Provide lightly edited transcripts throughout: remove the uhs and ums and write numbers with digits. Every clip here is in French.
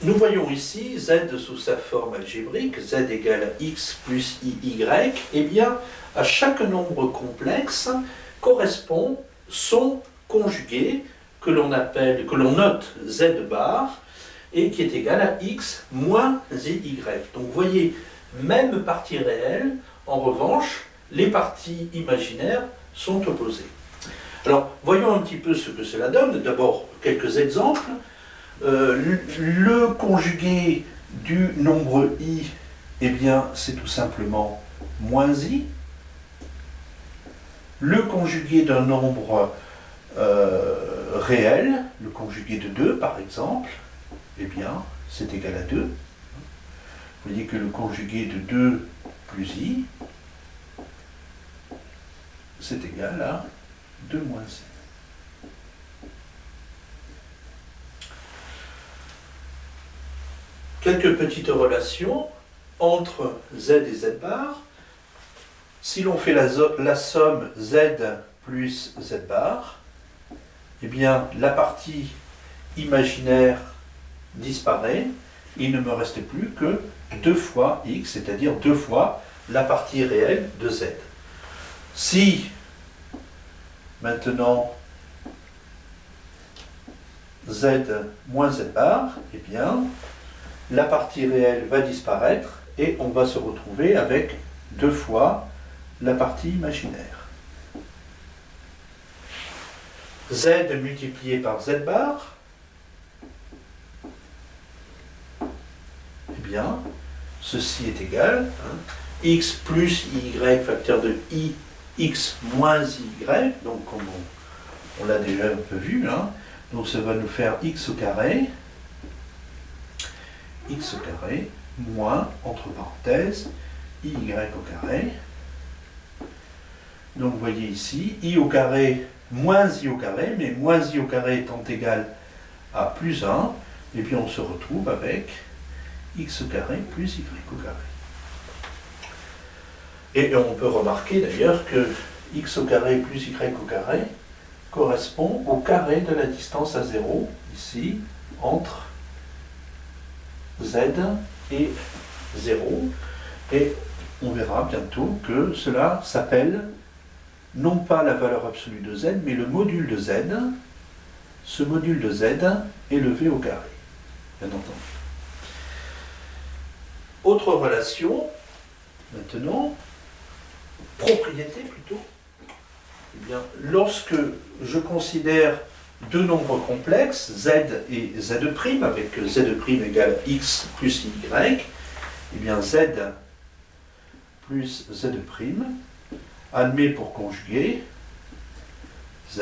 nous voyons ici z sous sa forme algébrique, z égale à x plus iy, et bien à chaque nombre complexe correspond son conjugué que l'on note z bar et qui est égal à x moins iy. Donc vous voyez, même partie réelle, en revanche, les parties imaginaires sont opposées. Alors, voyons un petit peu ce que cela donne. D'abord, quelques exemples. Le conjugué du nombre i, eh bien, c'est tout simplement moins i. Le conjugué d'un nombre réel, le conjugué de 2 par exemple, eh bien, c'est égal à 2. Vous voyez que le conjugué de 2 plus i, c'est égal à 2 moins i. Quelques petites relations entre z et z bar. Si l'on fait la somme z plus z bar, eh bien, la partie imaginaire disparaît. Il ne me reste plus que 2 fois x, c'est-à-dire 2 fois la partie réelle de z. Si, maintenant, z moins z bar, eh bien, la partie réelle va disparaître et on va se retrouver avec 2 fois la partie imaginaire. Z multiplié par z bar, eh bien, ceci est égal, x plus y facteur de i, x moins y, donc comme on l'a déjà un peu vu, donc ça va nous faire x au carré moins, entre parenthèses, iy au carré. Donc vous voyez ici, i au carré moins i au carré, mais moins i au carré étant égal à plus 1, et puis on se retrouve avec x au carré plus y au carré. Et on peut remarquer d'ailleurs que x au carré plus y au carré correspond au carré de la distance à 0, ici, entre z et 0, et on verra bientôt que cela s'appelle non pas la valeur absolue de z, mais le module de z. Ce module de z est le v au carré, bien entendu. Autre relation, maintenant, propriété plutôt. Eh bien, lorsque je considère deux nombres complexes, z et z', avec z' égale x plus y, eh bien z plus z' admet pour conjuguer z,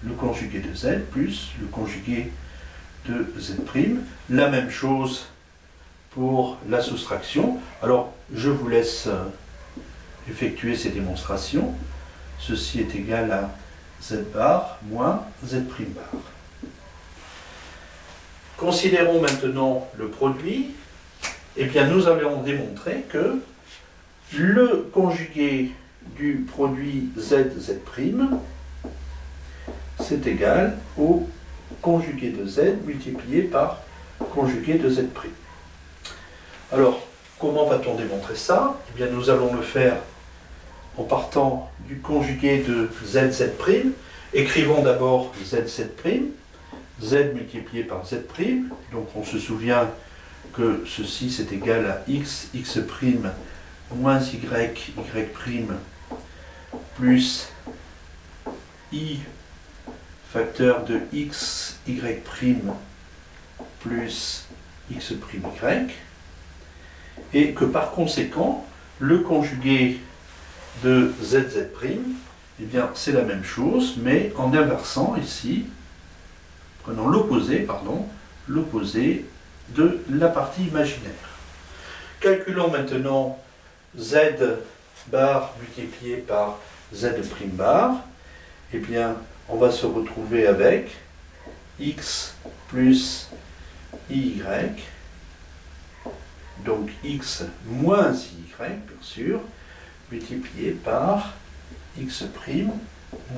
le conjugué de z, plus le conjugué de z'. La même chose pour la soustraction. Alors, je vous laisse effectuer ces démonstrations. Ceci est égal à z bar moins z' bar. Considérons maintenant le produit. Eh bien, nous allons démontrer que le conjugué du produit z', c'est égal au conjugué de z multiplié par conjugué de z'. Alors, comment va-t-on démontrer ça? Eh bien, nous allons le faire en partant du conjugué de z'. Écrivons d'abord z', z multiplié par z', donc on se souvient que ceci c'est égal à x moins y, plus i facteur de x, y' plus x', y, et que par conséquent, le conjugué de z', eh bien c'est la même chose, mais en inversant ici, prenons l'opposé de la partie imaginaire. Calculons maintenant z bar multiplié par z' bar. Eh bien, on va se retrouver avec x plus y, donc x moins y, bien sûr, multiplié par x'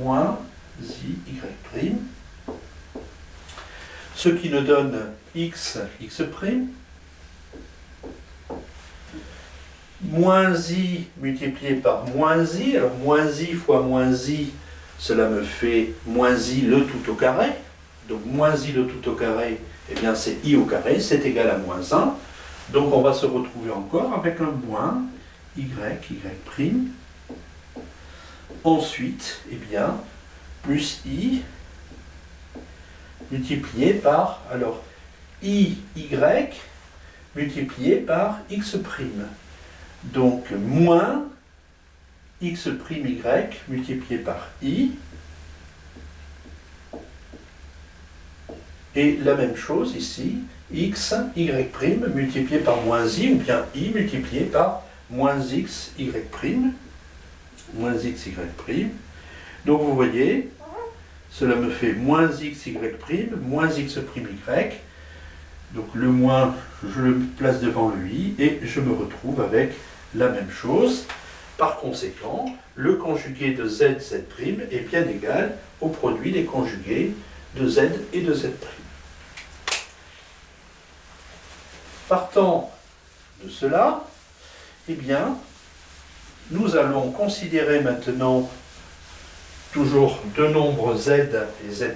moins y'. ce qui nous donne x, x', moins i multiplié par moins i. Alors moins i fois moins i, cela me fait moins i le tout au carré. Donc moins i le tout au carré, eh bien c'est i au carré, c'est égal à moins 1. Donc on va se retrouver encore avec un moins y, y'. Ensuite, eh bien, plus i multiplié par, alors, y multiplié par x'. Donc moins x' y multiplié par i. Et la même chose ici, x, y' multiplié par moins i, ou bien i multiplié par moins x, y'. Moins x, y'. Donc vous voyez, cela me fait moins x, y', moins x', y'. Donc le moins, je le place devant le i, et je me retrouve avec la même chose. Par conséquent, le conjugué de z, z' est bien égal au produit des conjugués de z et de z'. Partant de cela, eh bien, nous allons considérer maintenant toujours deux nombres z et z'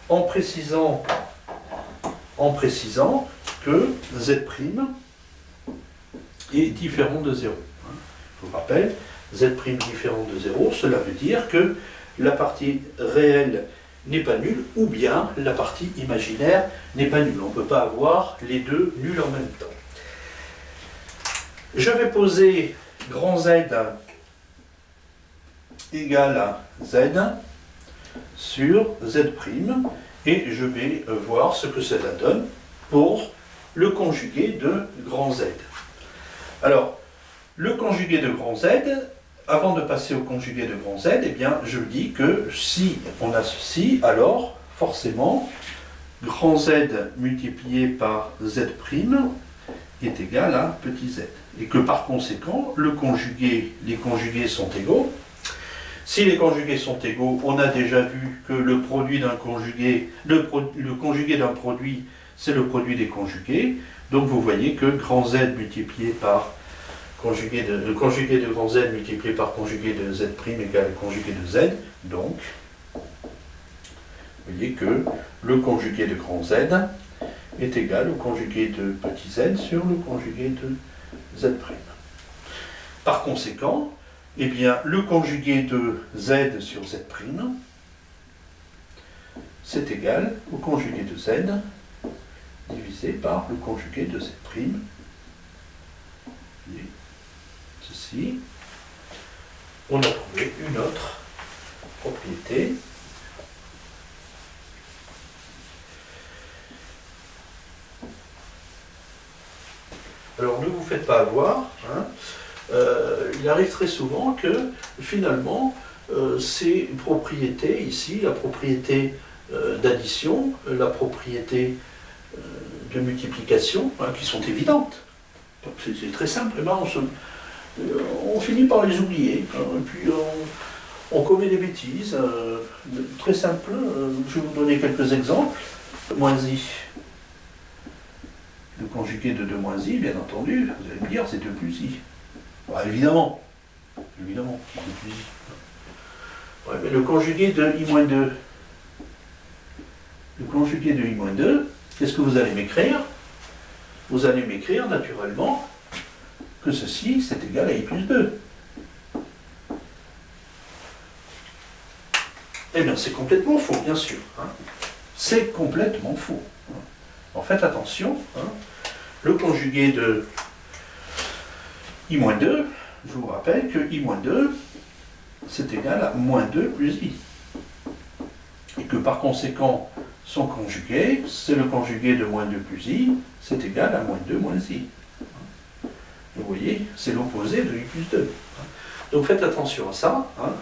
en précisant que z' est différent de 0. Je vous rappelle, z' différent de 0, cela veut dire que la partie réelle n'est pas nulle, ou bien la partie imaginaire n'est pas nulle. On ne peut pas avoir les deux nuls en même temps. Je vais poser grand Z égale à Z sur Z', et je vais voir ce que cela donne pour le conjugué de grand Z. Alors, le conjugué de grand Z, avant de passer au conjugué de grand Z, eh bien, je dis que si on a ceci, alors forcément, grand Z multiplié par Z' est égal à petit z. Et que par conséquent, les conjugués sont égaux. Si les conjugués sont égaux, on a déjà vu que le produit d'un conjugué, le conjugué d'un produit, c'est le produit des conjugués. Donc vous voyez que grand Z multiplié par le conjugué de grand Z multiplié par conjugué de Z' égale conjugué de Z. Donc, vous voyez que le conjugué de grand Z est égal au conjugué de petit z sur le conjugué de Z'. Par conséquent, eh bien, le conjugué de Z sur Z', c'est égal au conjugué de Z divisé par le conjugué de Z'. Et ceci, on a trouvé une autre propriété. Alors ne vous faites pas avoir, hein. Il arrive très souvent que finalement ces propriétés ici, la propriété d'addition, la propriété de multiplication, hein, qui sont évidentes. C'est très simple, et ben on finit par les oublier, hein, et puis on commet des bêtises, très simple. Je vais vous donner quelques exemples. Moins i. Le conjugué de 2 moins i, bien entendu, vous allez me dire, c'est 2 plus i. Bah, évidemment, 2 plus i. Ouais, mais le conjugué de i moins 2, qu'est-ce que vous allez m'écrire? Vous allez m'écrire, naturellement, que ceci, c'est égal à i plus 2. Eh bien, c'est complètement faux, bien sûr. Hein. C'est complètement faux. En fait, attention, hein, le conjugué de i moins 2, je vous rappelle que i moins 2, c'est égal à moins 2 plus i. Et que par conséquent, son conjugué, c'est le conjugué de moins 2 plus i, c'est égal à moins 2 moins i. Vous voyez, c'est l'opposé de i plus 2. Donc faites attention à ça. Hein.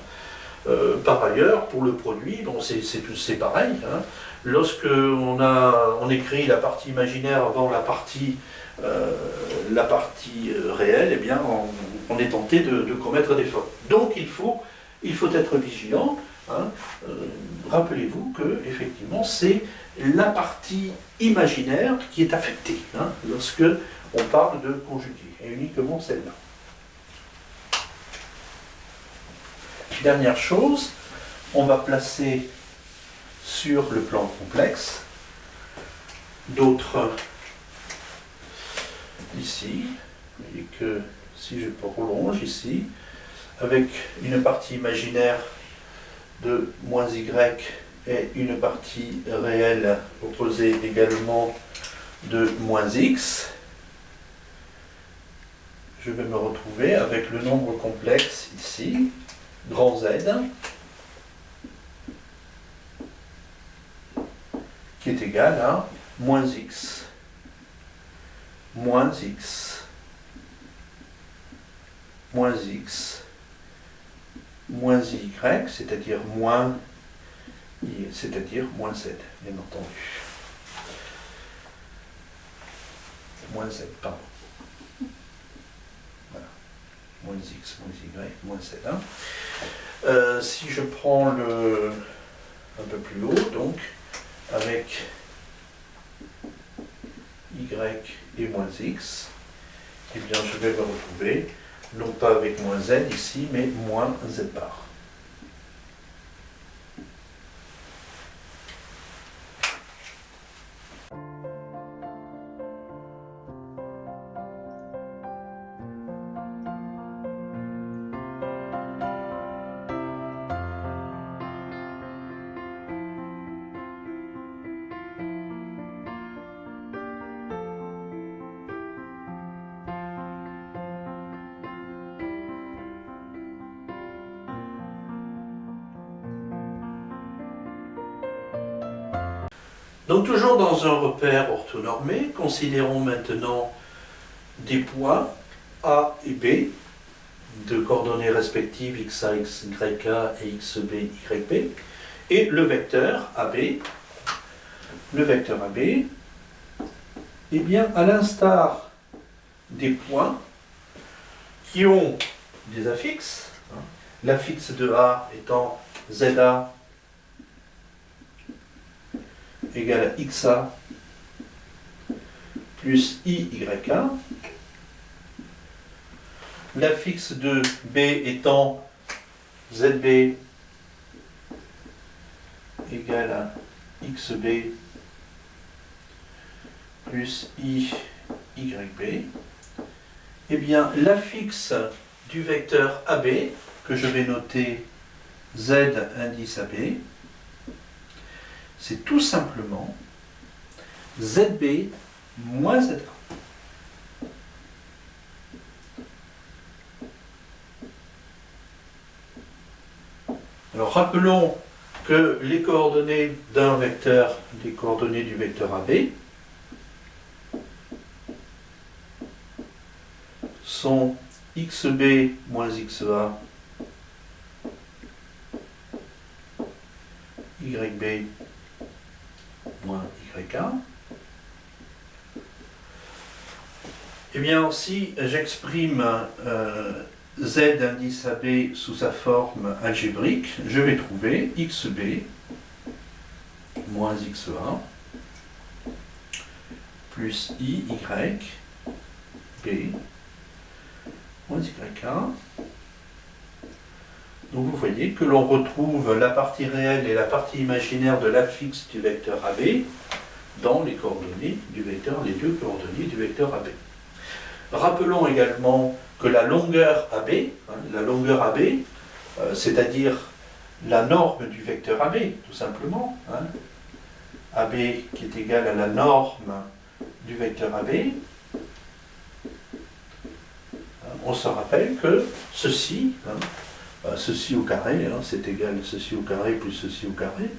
Par ailleurs, pour le produit, bon, c'est pareil. Hein. Lorsque on écrit la partie imaginaire avant la partie réelle, eh bien, on est tenté de commettre des fautes. Donc il faut être vigilant. hein, rappelez-vous que effectivement c'est la partie imaginaire qui est affectée hein, lorsque on parle de conjugué, et uniquement celle-là. Dernière chose, on va placer sur le plan complexe d'autres ici, et que si je prolonge ici, avec une partie imaginaire de moins y et une partie réelle opposée également de moins x, je vais me retrouver avec le nombre complexe ici, grand Z, qui est égal à moins x, moins x, moins x, moins y, c'est-à-dire moins z, bien entendu. Moins z, pardon. Voilà. Moins x, moins y, moins z. Hein. Si je prends le un peu plus haut, donc, avec y et moins x, eh bien je vais me retrouver non pas avec moins z ici, mais moins z bar. Donc toujours dans un repère orthonormé, considérons maintenant des points A et B, de coordonnées respectives xa, xyk et xb, yb, et le vecteur AB. Le vecteur AB, eh bien à l'instar des points qui ont des affixes, hein, l'affixe de A étant ZA égale à XA plus IYK. L'affixe de B étant ZB égale à XB plus IYB. Eh bien, l'affixe du vecteur AB, que je vais noter Z indice AB, c'est tout simplement ZB moins ZA. Alors rappelons que les coordonnées d'un vecteur, les coordonnées du vecteur AB, sont XB moins XA, YB moins YK. Eh bien, si j'exprime Z indice AB sous sa forme algébrique, je vais trouver XB moins XA plus IY B moins YK. Donc vous voyez que l'on retrouve la partie réelle et la partie imaginaire de l'affixe du vecteur AB dans les coordonnées du vecteur, les deux coordonnées du vecteur AB. Rappelons également que la longueur AB, c'est-à-dire la norme du vecteur AB, tout simplement, hein, AB qui est égale à la norme du vecteur AB, on se rappelle que ceci, ceci au carré, c'est égal à ceci au carré plus ceci au carré,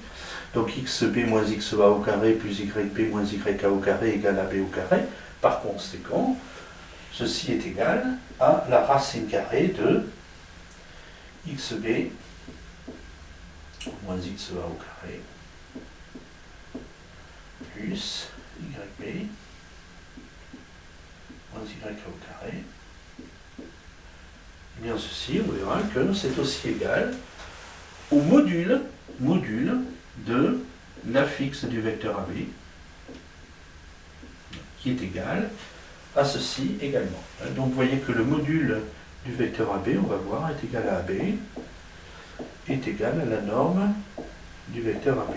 donc xb moins xa au carré plus yb moins yk au carré égale ab au carré. Par conséquent, ceci est égal à la racine carrée de xb moins xa au carré plus yb moins yk au carré. Eh bien ceci, on verra que c'est aussi égal au module module de l'affixe du vecteur AB, qui est égal à ceci également. Donc vous voyez que le module du vecteur AB, on va voir, est égal à AB, est égal à la norme du vecteur AB.